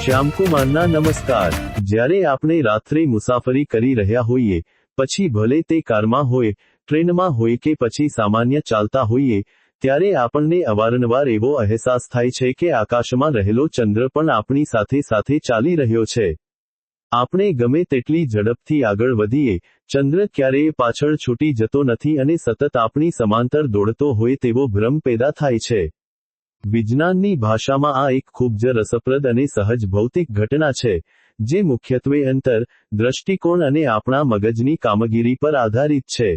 શ્યામકુમારના નમસ્કાર। જ્યારે આપણે રાત્રે મુસાફરી કરી રહ્યા હોઈએ, પછી ભલે તે કારમાં હોય, ટ્રેનમાં હોય કે પછી સામાન્ય ચાલતા હોઈએ, ત્યારે આપણને અવારનવાર એવો અહેસાસ થાય છે કે આકાશમાં રહેલો ચંદ્ર પણ આપણી સાથે સાથે ચાલી રહ્યો છે। આપણે ગમે તેટલી ઝડપથી આગળ વધીએ, ચંદ્ર ક્યારેય પાછળ છૂટી જતો નથી અને સતત આપણી સમાંતર દોડતો હોય તેવો ભ્રમ પેદા થાય છે। વિજ્ઞાનની ભાષામાં આ એક ખૂબ જ રસપ્રદ અને સહજ ભૌતિક ઘટના છે, જે મુખ્યત્વે અંતર, દ્રષ્ટિકોણ અને આપણા મગજની કામગીરી પર આધારિત છે।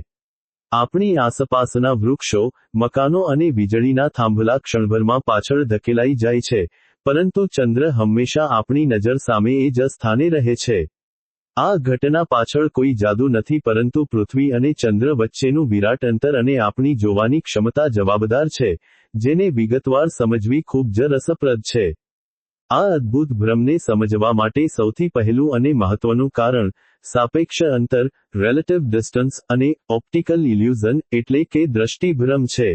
આપણી આસપાસના વૃક્ષો, મકાનો અને વીજળીના થાંભલા ક્ષણભરમાં પાછળ ધકેલાઈ જાય છે, પરંતુ ચંદ્ર હંમેશા આપણી નજર સામે એ જ સ્થાને રહે છે। આ ઘટના પાછળ કોઈ જાદુ નથી, પરંતુ પૃથ્વી અને ચંદ્ર વચ્ચેનું વિરાટ અંતર અને આપણી જોવાની ક્ષમતા જવાબદાર છે, જેને વિગતવાર સમજવી ખૂબ જ રસપ્રદ છે। આ અદ્ભુત ભ્રમને સમજવા માટે સૌથી પહેલું અને મહત્વનું કારણ સાપેક્ષ અંતર, રિલેટિવ ડિસ્ટન્સ અને ઓપ્ટિકલ ઇલ્યુઝન એટલે કે દ્રષ્ટિભ્રમ છે।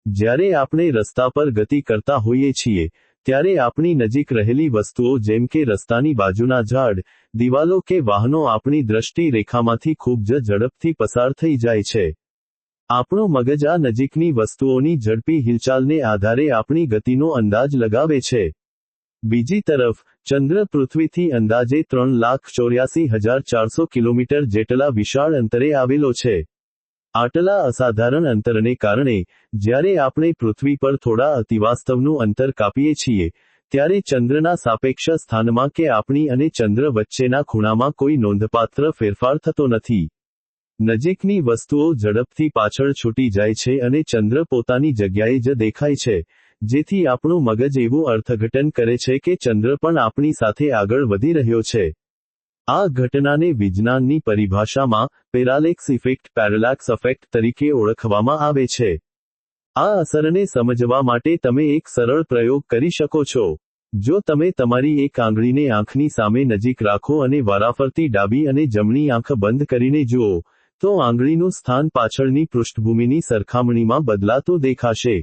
જ્યારે આપણે રસ્તા પર ગતિ કરતા હોઈએ છીએ, ત્યારે આપણી નજીક રહેલી વસ્તુઓ જેમ કે રસ્તાની બાજુના ઝાડ, દિવાલો કે વાહનો આપણી દ્રષ્ટિ રેખામાંથી ખૂબ જ ઝડપથી પસાર થઈ જાય છે। આપણું મગજ આ નજીકની વસ્તુઓની ઝડપી હિલચાલને આધારે આપણી ગતિનો અંદાજ લગાવે છે। બીજી તરફ, ચંદ્ર પૃથ્વીથી અંદાજે 3,84,400 કિલોમીટર જેટલા વિશાળ અંતરે આવેલો છે। આટલા અસાધારણ અંતરને કારણે, જ્યારે આપણે પૃથ્વી પર થોડા અતિવાસ્તવનું અંતર કાપીએ છીએ, ત્યારે ચંદ્રના સાપેક્ષ સ્થાનમાં કે આપણી અને ચંદ્ર વચ્ચેના ખૂણામાં કોઈ નોંધપાત્ર ફેરફાર થતો નથી। નજીકની વસ્તુઓ ઝડપથી પાછળ છૂટી જાય છે અને ચંદ્ર પોતાની જગ્યાએ જ દેખાય છે, જેથી આપણું મગજ એવું અર્થઘટન કરે છે કે ચંદ્ર પણ આપણી સાથે આગળ વધી રહ્યો છે। આ ઘટનાને વિજ્ઞાનની પરિભાષામાં પેરાલેક્સ ઇફેક્ટ તરીકે ઓળખવામાં આવે છે। આ અસરને સમજવા માટે તમે એક સરળ પ્રયોગ કરી શકો છો। જો તમે તમારી એક આંગળીને આંખની સામે નજીક રાખો અને વારાફરતી ડાબી અને જમણી આંખ બંધ કરીને જુઓ, તો આંગળીનું સ્થાન પાછળની પૃષ્ઠભૂમિની સરખામણીમાં બદલાતું દેખાશે।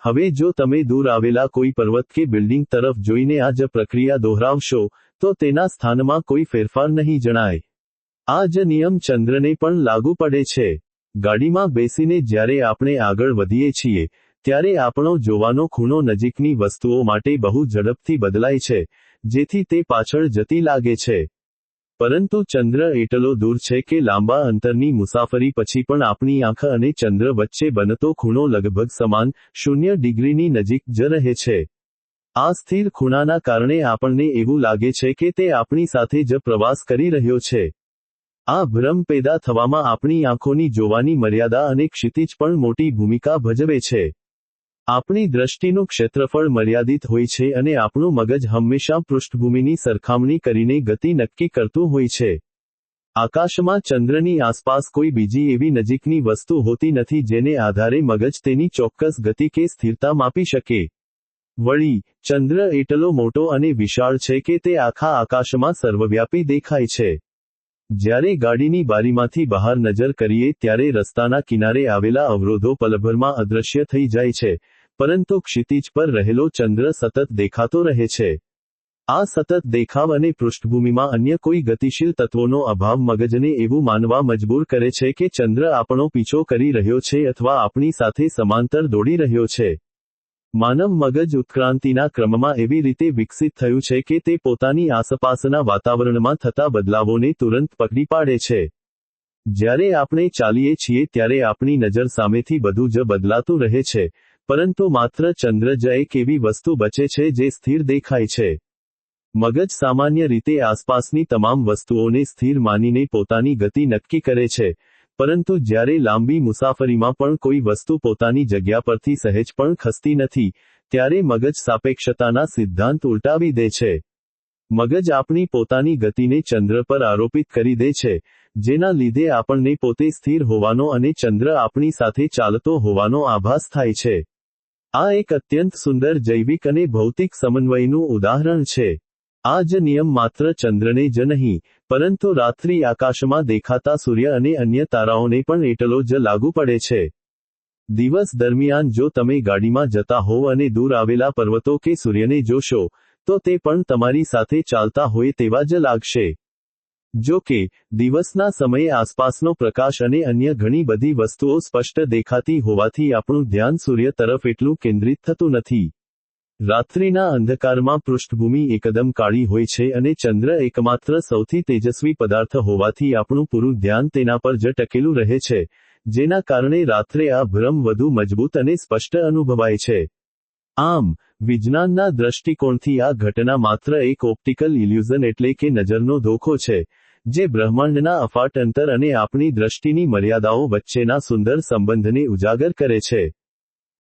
હવે જો તમે દૂર આવેલા કોઈ પર્વત કે બિલ્ડિંગ તરફ જોઈને આ જ પ્રક્રિયા દોહરાવશો, તો તેના સ્થાનમાં કોઈ ફેરફાર નહીં જણાય। આ જ નિયમ ચંદ્રને પણ લાગુ પડે છે। ગાડીમાં બેસીને જ્યારે આપણે આગળ વધીએ છીએ, ત્યારે આપણો જોવાનો ખૂણો નજીકની વસ્તુઓ માટે બહુ ઝડપથી બદલાય છે, જેથી તે પાછળ જતી લાગે છે। પરંતુ ચંદ્ર એટલો દૂર છે કે લાંબા અંતરની મુસાફરી પછી પણ આપણી આંખ અને ચંદ્ર વચ્ચે બનતો ખૂણો લગભગ સમાન, 0 ડિગ્રીની નજીક જ રહે છે। આ સ્થિર ખૂણાના કારણે આપણને એવું લાગે છે કે તે આપણી સાથે જ પ્રવાસ કરી રહ્યો છે। આ ભ્રમ પેદા થવામાં આપણી આંખોની જોવાની મર્યાદા અને ક્ષિતિજ પણ મોટી ભૂમિકા ભજવે છે। આપણી દ્રષ્ટિનું ક્ષેત્રફળ મર્યાદિત હોય છે અને આપણું મગજ હંમેશા પૃષ્ઠભૂમિની સરખામણી કરીને ગતિ નક્કી કરતું હોય છે। આકાશમાં ચંદ્રની આસપાસ કોઈ બીજી એવી નજીકની વસ્તુ હોતી નથી જેને આધારે મગજ તેની ચોક્કસ ગતિ કે સ્થિરતા માપી શકે। વળી, ચંદ્ર એટલો મોટો અને વિશાળ છે કે તે આખા આકાશમાં સર્વવ્યાપી દેખાય છે। જ્યારે ગાડીની બારીમાંથી બહાર નજર કરીએ ત્યારે રસ્તાના કિનારે આવેલા અવરોધો પલભરમાં અદૃશ્ય થઈ જાય છે, પરંતુ ક્ષિતિજ પર રહેલો ચંદ્ર સતત દેખાતો રહે છે। આ સતત દેખાવ અને પૃષ્ઠભૂમિમાં અન્ય કોઈ ગતિશીલ તત્વોનો અભાવ મગજને એવું માનવા મજબૂર કરે છે કે ચંદ્ર આપણો પીછો કરી રહ્યો છે અથવા આપણી સાથે સમાંતર દોડી રહ્યો છે। માનવ મગજ ઉત્ક્રાંતિના ક્રમમાં એવી રીતે વિકસિત થયું છે કે તે પોતાની આસપાસના વાતાવરણમાં થતા બદલાવોને તુરંત પકડી પાડે છે। જ્યારે આપણે ચાલીએ છીએ ત્યારે આપણી નજર સામેથી બધું જ બદલાતું રહે છે, પરંતુ માત્ર ચંદ્ર જ એક એવી વસ્તુ બચે છે જે સ્થિર દેખાય છે। મગજ સામાન્ય રીતે આસપાસની તમામ વસ્તુઓને સ્થિર માનીને પોતાની ગતિ નક્કી કરે છે, પરંતુ જ્યારે લાંબી મુસાફરીમાં પણ કોઈ વસ્તુ પોતાની જગ્યા પરથી સહેજ પણ ખસતી નથી, ત્યારે મગજ સાપેક્ષતાના સિદ્ધાંત ઉલટાવી દે છે। મગજ આપણી પોતાની ગતિને ચંદ્ર પર આરોપિત કરી દે છે, જેના લીધે આપણને પોતે સ્થિર હોવાનો અને ચંદ્ર આપણી સાથે ચાલતો હોવાનો આભાસ થાય છે। આ એક અત્યંત સુંદર જૈવિક અને ભૌતિક સમન્વયનું ઉદાહરણ છે। આ જ નિયમ માત્ર ચંદ્રને જ નહીં, પરંતુ રાત્રિ આકાશમાં દેખાતા સૂર્ય અને અન્ય તારાઓને પણ એટલો જ લાગુ પડે છે। દિવસ દરમિયાન જો તમે ગાડીમાં જતા હોવ અને દૂર આવેલા પર્વતો કે સૂર્યને જોશો, તો તે પણ તમારી સાથે ચાલતા હોય તેવા જ લાગશે. જો કે, દિવસના સમયે આસપાસનો પ્રકાશ અને અન્ય ઘણી બધી વસ્તુઓ સ્પષ્ટ દેખાતી હોવાથી આપણું ધ્યાન સૂર્ય તરફ એટલું કેન્દ્રિત થતું નથી. રાત્રિના અંધકારમાં પૃષ્ઠભૂમિ એકદમ કાળી હોય છે અને ચંદ્ર એકમાત્ર સૌથી તેજસ્વી પદાર્થ હોવાથી આપણું પૂરું ધ્યાન તેના પર જ ટકેલું રહે છે, જેના કારણે રાત્રે આ ભ્રમ વધુ મજબૂત અને સ્પષ્ટ અનુભવાય છે. આમ, વિજ્ઞાનના દ્રષ્ટિકોણથી આ ઘટના માત્ર એક ઓપ્ટિકલ ઇલ્યુઝન એટલે કે નજરનો ધોખો છે, જે બ્રહ્માંડના અફાટ અંતર અને આપણી દ્રષ્ટિની મર્યાદાઓ વચ્ચેના સુંદર સંબંધને ઉજાગર કરે છે.